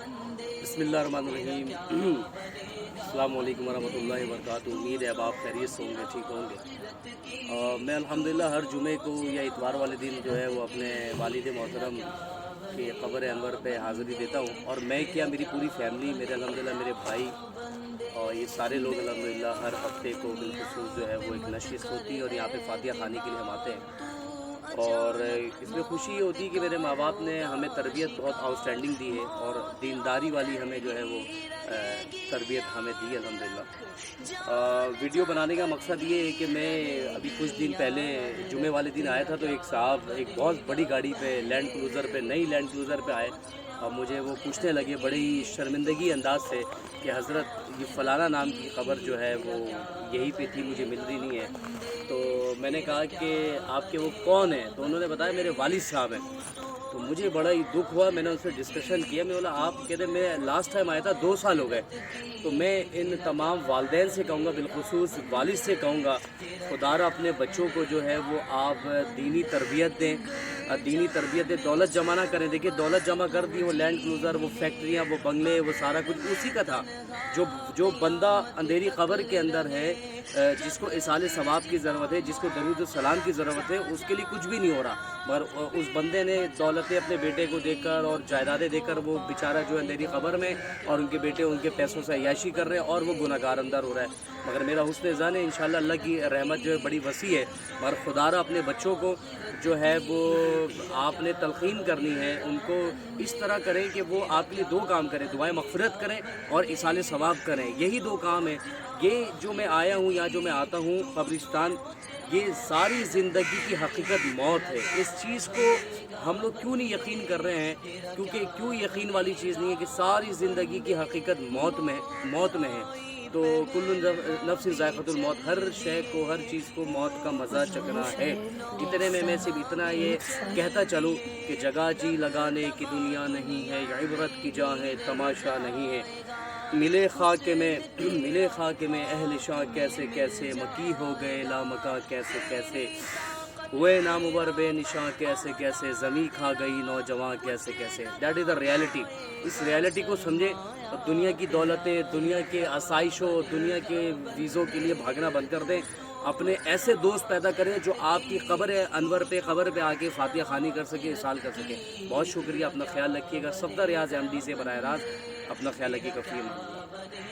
बिस्मिल्लाहिर्रहमानिर्रहीम। अस्सलाम वालेकुम वरहमतुल्लाहि वबरकातुहू। उम्मीद है अब आप खैरियत से होंगे, ठीक होंगे। मैं अल्हम्दुलिल्लाह हर जुमे को या इतवार वाले दिन जो है वो अपने वालिद मोहतरम के क़ब्र अनवर पे हाज़िरी देता हूँ। और मैं क्या, मेरी पूरी फैमिली, मेरे अल्हम्दुलिल्लाह मेरे भाई और ये सारे लोग अल्हम्दुलिल्लाह हर हफ्ते को बिलखुसूस जो है वो एक नशिस्त होती है और यहाँ पे फातिहा खाने के लिए हम आते हैं। और इसमें खुशी ये होती है कि मेरे माँ बाप ने हमें तरबियत बहुत आउटस्टैंडिंग दी है और दीनदारी वाली हमें जो है वो तरबियत हमें दी है अल्हम्दुलिल्लाह। वीडियो बनाने का मकसद ये है कि मैं अभी कुछ दिन पहले जुमे वाले दिन आया था, तो एक साहब एक बहुत बड़ी गाड़ी पे लैंड क्रूज़र पे, नई लैंड क्रूज़र पे आए और मुझे वो पूछने लगे बड़े ही शर्मिंदगी अंदाज से कि हज़रत ये फ़लाना नाम की ख़बर जो है वो यहीं पे थी, मुझे मिल रही नहीं है। तो मैंने कहा कि आपके वो कौन है, तो उन्होंने बताया मेरे वालिद साहब हैं। तो मुझे बड़ा ही दुख हुआ, मैंने उनसे डिस्कशन किया। मैं बोला आप कहते मैं लास्ट टाइम आया था 2 साल हो गए। तो मैं इन तमाम वालिदैन से कहूँगा, बिलखुसूस वालिद से कहूँगा, खुदारा अपने बच्चों को जो है वो आप दीनी तरबियत दें, दीनी तरबियत दें, दौलत जमा ना करें। देखिए दौलत जमा कर दी, वो लैंड क्रूज़र, वो फैक्ट्रियाँ, वो बंगले, वो सारा कुछ उसी का था। जो बंदा अंधेरी क़ब्र के अंदर है, जिसको इसाले सवाब की ज़रूरत है, जिसको दरूद सलाम की ज़रूरत है, उसके लिए कुछ भी नहीं हो रहा। मगर उस बंदे ने दौलतें अपने बेटे को देकर और जायदादें देकर वो बेचारा जो है अंधेरी क़ब्र में, और उनके बेटे उनके पैसों से अय्याशी कर रहे हैं और वो गुनहगार अंदर हो रहा है। मगर मेरा हुस्न ज़ान है इंशाअल्लाह अल्लाह की रहमत जो है बड़ी वसी है। मगर खुदारा अपने बच्चों को जो है वो आपने तलक़ीन करनी है, उनको इस तरह करें कि वो आपके लिए 2 काम करें, दुआएं मग़फ़िरत करें और इसाले सवाब करें। यही 2 काम है। ये जो मैं आया हूँ या जो मैं आता हूँ कब्रिस्तान, ये सारी ज़िंदगी की हकीकत मौत है। इस चीज़ को हम लोग क्यों नहीं यकीन कर रहे हैं? क्योंकि क्यों यकीन वाली चीज़ नहीं है कि सारी ज़िंदगी की हकीकत मौत में है। तो कुल्लु नफ्सिन ज़ायक़तुल मौत, हर शय को, हर चीज़ को मौत का मज़ा चखना है। इतने में मैं सिर्फ इतना ये कहता चलूँ कि जगह जी लगाने की दुनिया नहीं है, इबरत की जा है, तमाशा नहीं है। मिले खाके में अहल शाह कैसे कैसे, मकी हो गए लामका कैसे कैसे, हुए नामुवर बे निशां कैसे कैसे, ज़मी खा गई नौजवान कैसे कैसे। That is the reality. इस रियलिटी को समझें और दुनिया की दौलतें, दुनिया के आसाइशों, दुनिया के वीज़ों के लिए भागना बंद कर दें। अपने ऐसे दोस्त पैदा करें जो आपकी क़ब्र पे आके फातिहा खानी कर सके, इसाल कर सके। बहुत शुक्रिया, अपना ख्याल रखिएगा। सफ़दर रियाज़ MD से बराह रास्त अपना ख्याल रखिएगा। फ़ी अमान अल्लाह।